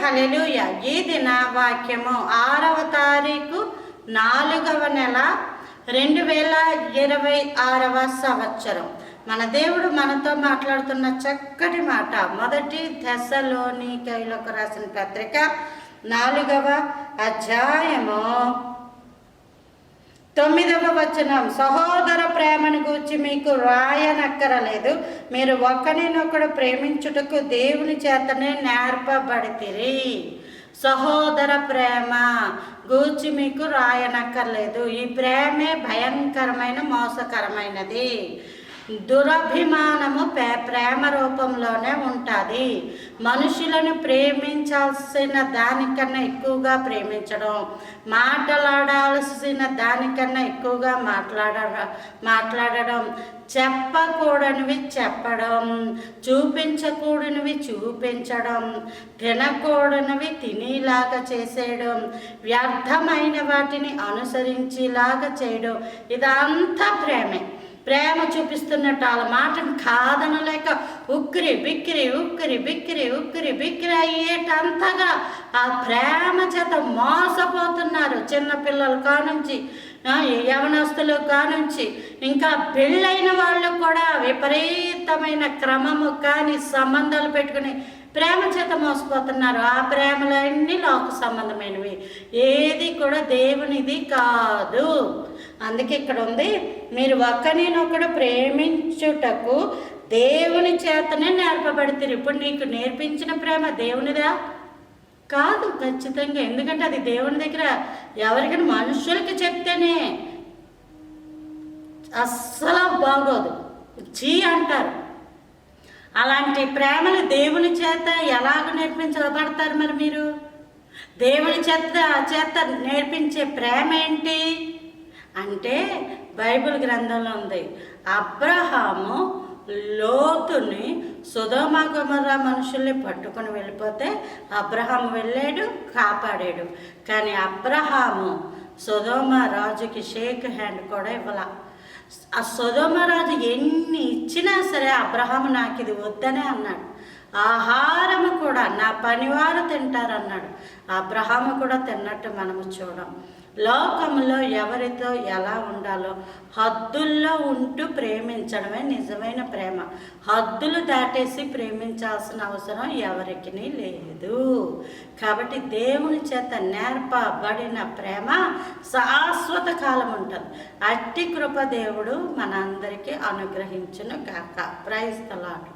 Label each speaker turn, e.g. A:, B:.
A: హల్లెలూయా. ఈ దిన వాక్యము 6వ తారీఖు 4వ నెల 2026వ సంవత్సరం. మన దేవుడు మనతో మాట్లాడుతున్న చక్కటి మాట. మొదటి తెస్సలోనికైలకు రాసిన పత్రిక 4వ అధ్యాయము 9వ వచనం. సహోదర ప్రేమను గూర్చి మీకు రాయనక్కరలేదు, మీరు ఒకరినొకడు ప్రేమించుటకు దేవుని చేతనే నేర్పబడితిరి. సహోదర ప్రేమ గూర్చి మీకు రాయనక్కర్లేదు. ఈ ప్రేమే భయంకరమైన మోసకరమైనది. దురభిమానము ప్రేమ రూపంలోనే ఉంటుంది. మనుషులను ప్రేమించాల్సిన దానికన్నా ఎక్కువగా ప్రేమించడం, మాట్లాడాల్సిన దానికన్నా ఎక్కువగా మాట్లాడడం, చెప్పకూడనివి చెప్పడం, చూపించకూడనివి చూపించడం, తినకూడనివి తినేలాగా చేసేయడం, వ్యర్థమైన వాటిని అనుసరించేలాగా చేయడం, ఇదంతా ప్రేమే. ప్రేమ చూపిస్తున్నట్టు వాళ్ళ మాటను కాదనలేక ఉక్కిరి బిక్కిరి అయ్యేటంతగా ఆ ప్రేమ చేత మోసపోతున్నారు. చిన్నపిల్లల కానుంచి యవనస్తులు కానుంచి ఇంకా పెళ్ళైన వాళ్ళు కూడా విపరీతమైన క్రమము కానీ సంబంధాలు పెట్టుకుని ప్రేమ చేత మోసపోతున్నారు. ఆ ప్రేమలన్నీ లోక సంబంధమైనవి, ఏది కూడా దేవునిది కాదు. అందుకే ఇక్కడ ఉంది, మీరు ఒకరినొకడు ప్రేమించుటకు దేవుని చేతనే నేర్పబడితే. ఇప్పుడు నీకు నేర్పించిన ప్రేమ దేవునిదా కాదు ఖచ్చితంగా. ఎందుకంటే అది దేవుని దగ్గర ఎవరికైనా మనుషులకి చెప్తేనే అస్సలు బాగోదు, చీ అంటారు. అలాంటి ప్రేమలు దేవుని చేత ఎలాగ నేర్పించబడతారు? మరి మీరు దేవుని చేత నేర్పించే ప్రేమ ఏంటి అంటే బైబిల్ గ్రంథంలో ఉంది. అబ్రహాము లోతుని సొదొమ గొమొర్రా మనుషుల్ని పట్టుకొని వెళ్ళిపోతే అబ్రహాము వెళ్ళాడు, కాపాడాడు. కానీ అబ్రహాము సొదొమ రాజుకి షేక్ హ్యాండ్ కూడా ఇవ్వాల. ఆ సొదొమ రాజు ఎన్ని ఇచ్చినా సరే అబ్రహాము నాకు ఇది వద్దనే అన్నాడు. ఆహారము కూడా నా పనివారు తింటారన్నాడు. అబ్రహాము కూడా తిన్నట్టు మనము చూడం. లోకంలో ఎవరితో ఎలా ఉండాలో హద్దుల్లో ఉంటూ ప్రేమించడమే నిజమైన ప్రేమ. హద్దులు దాటేసి ప్రేమించాల్సిన అవసరం ఎవరికి లేదు. కాబట్టి దేవుని చేత నేర్పబడిన ప్రేమ శాశ్వత కాలం ఉంటుంది. అట్టి కృప దేవుడు మనందరికీ అనుగ్రహించును గాక. Praise the lord.